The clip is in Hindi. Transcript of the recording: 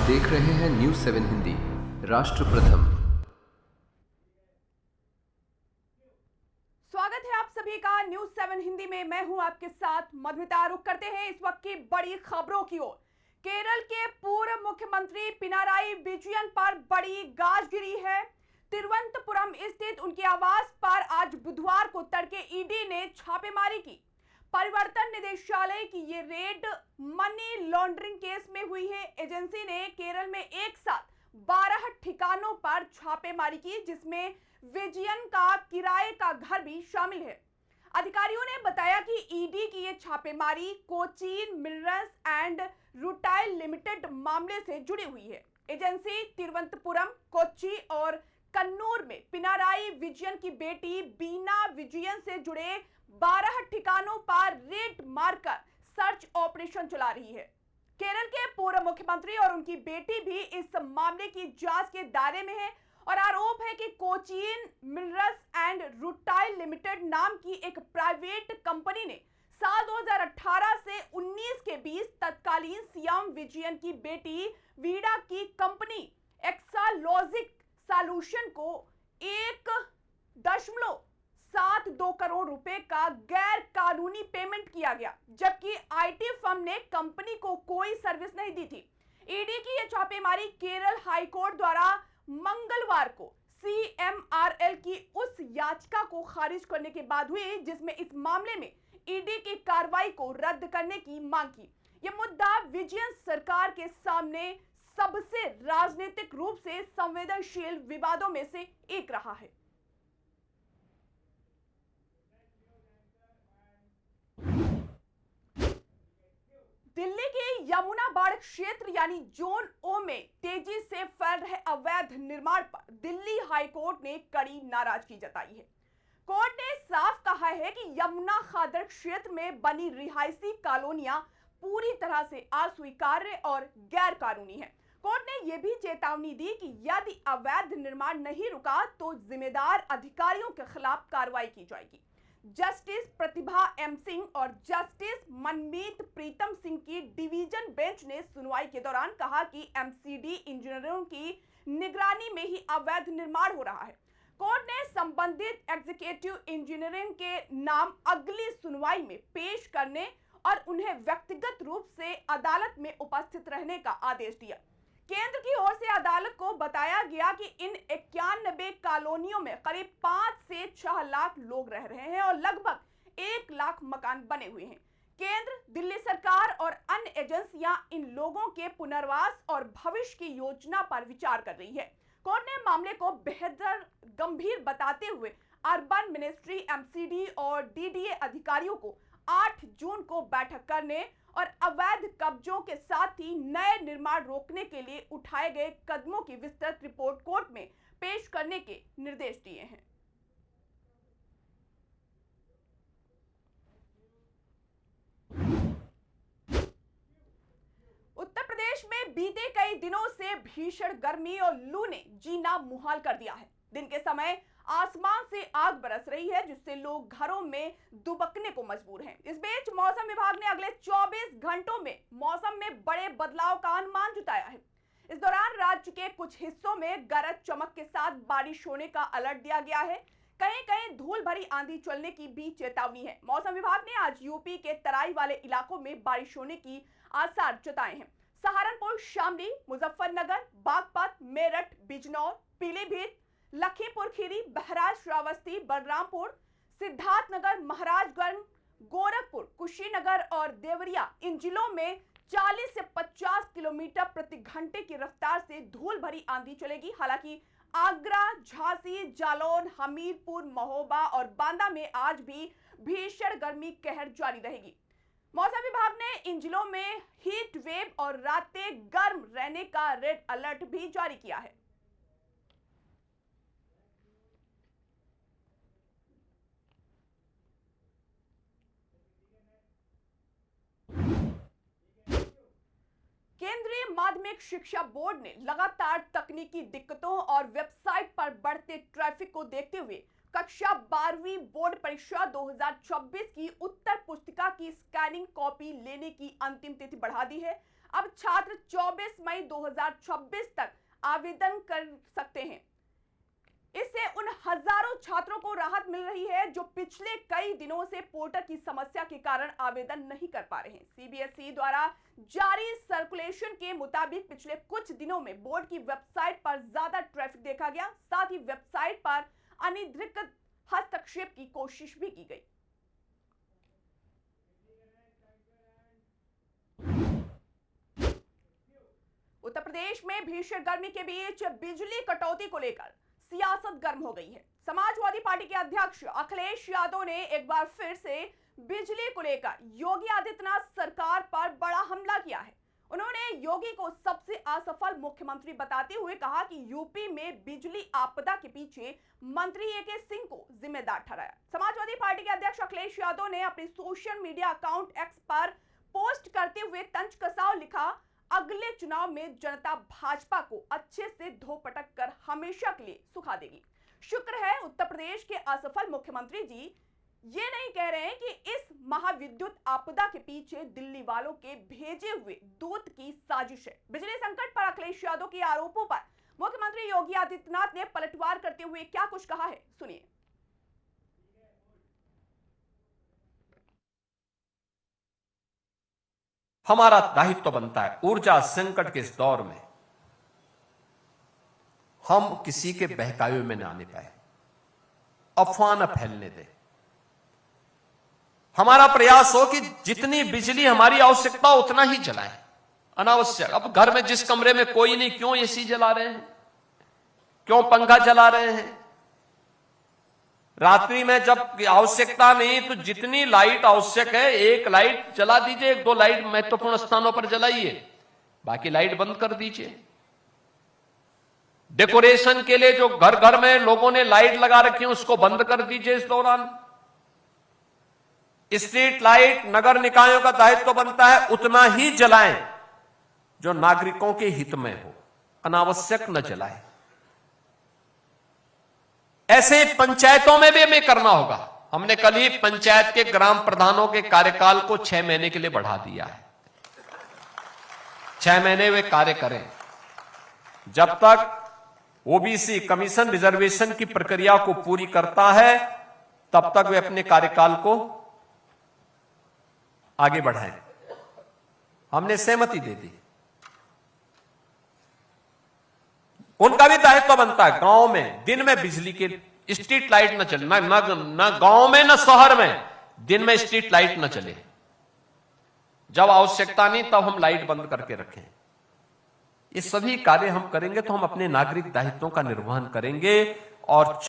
देख रहे हैं न्यूज़ 7 हिंदी, राष्ट्र प्रथम। स्वागत है आप सभी का न्यूज़ 7 हिंदी में। मैं हूं आपके साथ मधुमिता। रुक करते हैं इस वक्त की बड़ी खबरों की ओर। केरल के पूर्व मुख्यमंत्री पिनाराई विजयन पर बड़ी गाज गिरी है। तिरुवनंतपुरम स्थित उनके आवास पर आज बुधवार को तड़के ईडी ने छापेमारी की। परिवर्तन निदेशालय की ये रेड मनी लॉन्ड्रिंग केस में हुई है। एजेंसी ने केरल में एक साथ 12 ठिकानों पर छापेमारी की, जिसमें विजयन का किराए का घर भी शामिल है। अधिकारियों ने बताया कि ईडी की ये छापेमारी Cochin minerals and rutile limited मामले से जुड़ी हुई है। एजेंसी तिरुवनंतपुरम, कोच्चि और कन्नूर में पिनाराई विजयन की बेटी बीना विजयन से जुड़े 12 ठिकानों पर रेड मारकर सर्च ऑपरेशन चला रही है। केरल के पूर्व मुख्यमंत्री और उनकी बेटी भी इस मामले की जांच के दायरे में है और आरोप है कि Cochin minerals and rutile limited नाम की एक प्राइवेट कंपनी ने साल 2018 से 19 के बीच तत्कालीन सीएम विजयन की बेटी वीडा की कंपनी एक्सालॉजिक सॉल्यूशन को 1.72 करोड़ रुपए का गैर कानूनी पेमेंट किया गया, जबकि आईटी फर्म ने कंपनी को कोई सर्विस नहीं दी थी। ईडी की यह छापेमारी केरल हाईकोर्ट द्वारा मंगलवार को सीएमआरएल की उस याचिका को खारिज करने के बाद हुई, जिसमें इस मामले में ईडी की कार्रवाई को रद्द करने की मांग की। यह मुद्दा विजयन सरकार के सामने सबसे राजनीतिक रूप से संवेदनशील विवादों में से एक रहा है। दिल्ली के यमुना बाड़ क्षेत्र यानी जोन ओ में तेजी से फैल रहे अवैध निर्माण पर दिल्ली हाईकोर्ट ने कड़ी नाराजगी जताई है। कोर्ट ने साफ कहा है कि यमुना खादर क्षेत्र में बनी रिहायशी कॉलोनियां पूरी तरह से अस्वीकार्य और गैर कानूनी है। कोर्ट ने यह भी चेतावनी दी कि यदि अवैध निर्माण नहीं रुका तो जिम्मेदार अधिकारियों के खिलाफ कार्रवाई की जाएगी। जस्टिस प्रतिभा एम सिंह और जस्टिस मनमीत प्रीतम सिंह की डिवीजन बेंच ने सुनवाई के दौरान कहा कि एमसीडी इंजीनियरों की निगरानी में ही अवैध निर्माण हो रहा है। कोर्ट ने संबंधित एग्जीक्यूटिव इंजीनियरिंग के नाम अगली सुनवाई में पेश करने और उन्हें व्यक्तिगत रूप से अदालत में उपस्थित रहने का आदेश दिया। केंद्र की ओर से अदालत को बताया गया कि इन 91 कॉलोनियों में करीब 5 से 6 लाख लोग रह रहे हैं और लगभग 1 लाख मकान बने हुए हैं। केंद्र, दिल्ली सरकार और अन्य एजेंसियां इन लोगों के पुनर्वास और भविष्य की योजना पर विचार कर रही है। कोर्ट ने मामले को बेहद गंभीर बताते हुए अर्बन मिनिस्ट्री, एमसीडी और डीडीए अधिकारियों को 8 जून को बैठक करने और अवैध कब्जों के साथ ही नए निर्माण रोकने के लिए उठाए गए कदमों की विस्तृत रिपोर्ट कोर्ट में पेश करने के निर्देश दिए हैं। उत्तर प्रदेश में बीते कई दिनों से भीषण गर्मी और लू ने जीना मुहाल कर दिया है। दिन के समय आसमान से आग बरस रही है, जिससे लोग घरों में दुबकने को मजबूर हैं। इस बीच मौसम विभाग ने अगले 24 घंटों में मौसम में बड़े बदलाव का अनुमान जताया है। इस दौरान राज्य के कुछ हिस्सों में गरज चमक के साथ बारिश होने का अलर्ट दिया गया है। कहीं कहीं धूल भरी आंधी चलने की भी चेतावनी है। मौसम विभाग ने आज यूपी के तराई वाले इलाकों में बारिश होने की आसार जताए हैं। सहारनपुर, शामली, मुजफ्फरनगर, बागपत, मेरठ, बिजनौर, पीलीभीत, लखीमपुर खीरी, बहराइच, श्रावस्ती, बलरामपुर, सिद्धार्थनगर, महाराजगंज, गोरखपुर, कुशीनगर और देवरिया, इन जिलों में 40 से 50 किलोमीटर प्रति घंटे की रफ्तार से धूल भरी आंधी चलेगी। हालांकि आगरा, झांसी, जालौन, हमीरपुर, महोबा और बांदा में आज भी भीषण गर्मी कहर जारी रहेगी। मौसम विभाग ने इन जिलों में हीट वेव और रातें गर्म रहने का रेड अलर्ट भी जारी किया है। केंद्रीय माध्यमिक शिक्षा बोर्ड ने लगातार तकनीकी दिक्कतों और वेबसाइट पर बढ़ते ट्रैफिक को देखते हुए कक्षा 12वीं बोर्ड परीक्षा 2026 की उत्तर पुस्तिका की स्कैनिंग कॉपी लेने की अंतिम तिथि बढ़ा दी है। अब छात्र 24 मई 2026 तक आवेदन कर सकते हैं। इससे उन हजारों छात्रों को राहत मिल रही है जो पिछले कई दिनों से पोर्टल की समस्या के कारण आवेदन नहीं कर पा रहे हैं। सीबीएसई द्वारा जारी सर्कुलेशन के मुताबिक पिछले कुछ दिनों में बोर्ड की वेबसाइट पर ज्यादा ट्रैफिक देखा गया, साथ ही वेबसाइट पर अनधिकृत हस्तक्षेप की कोशिश भी की गई। उत्तर प्रदेश में भीषण गर्मी के बीच बिजली कटौती को लेकर सियासत गर्म हो गई है। समाजवादी पार्टी के अध्यक्ष अखिलेश यादव ने एक बार फिर से बिजली को लेकर योगी आदित्यनाथ सरकार पर बड़ा हमला किया है। उन्होंने योगी को सबसे असफल मुख्यमंत्री बताते हुए कहा कि यूपी में बिजली आपदा के पीछे मंत्री एके सिंह को जिम्मेदार ठहराया। समाजवादी पार्टी के अध्यक्ष अखिलेश यादव ने अपने सोशल मीडिया अकाउंट एक्स पर पोस्ट करते हुए तंज कसाव लिखा, अगले चुनाव में जनता भाजपा को अच्छे से धो पटक कर हमेशा के लिए सुखा देगी। शुक्र है उत्तर प्रदेश के असफल मुख्यमंत्री जी ये नहीं कह रहे हैं कि इस महाविद्युत आपदा के पीछे दिल्ली वालों के भेजे हुए दूत की साजिश है। बिजली संकट पर अखिलेश यादव के आरोपों पर मुख्यमंत्री योगी आदित्यनाथ ने पलटवार करते हुए क्या कुछ कहा है, सुनिए। हमारा दायित्व बनता है ऊर्जा संकट के इस दौर में हम किसी के बहकावे में न आने पाए, अफवाह न फैलने दें। हमारा प्रयास हो कि जितनी बिजली हमारी आवश्यकता उतना ही जलाएं, अनावश्यक। अब घर में जिस कमरे में कोई नहीं, क्यों एसी जला रहे हैं, क्यों पंखा चला रहे हैं? रात्रि में जब आवश्यकता नहीं तो जितनी लाइट आवश्यक है एक लाइट जला दीजिए, एक दो लाइट महत्वपूर्ण स्थानों पर जलाइए, बाकी लाइट बंद कर दीजिए। डेकोरेशन के लिए जो घर घर में लोगों ने लाइट लगा रखी है उसको बंद कर दीजिए। इस दौरान स्ट्रीट लाइट नगर निकायों का दायित्व बनता है उतना ही जलाएं जो नागरिकों के हित में हो, अनावश्यक न जलाएं। ऐसे पंचायतों में भी हमें करना होगा। हमने कल ही पंचायत के ग्राम प्रधानों के कार्यकाल को 6 महीने के लिए बढ़ा दिया है। 6 महीने वे कार्य करें। जब तक ओबीसी कमीशन रिजर्वेशन की प्रक्रिया को पूरी करता है तब तक वे अपने कार्यकाल को आगे बढ़ाएं। हमने सहमति दे दी। उनका भी दायित्व बनता है गांव में दिन में बिजली के स्ट्रीट लाइट न चले, न गांव में न शहर में दिन में स्ट्रीट लाइट न चले। जब आवश्यकता नहीं तब हम लाइट बंद करके रखें। ये सभी कार्य हम करेंगे तो हम अपने नागरिक दायित्वों का निर्वहन करेंगे और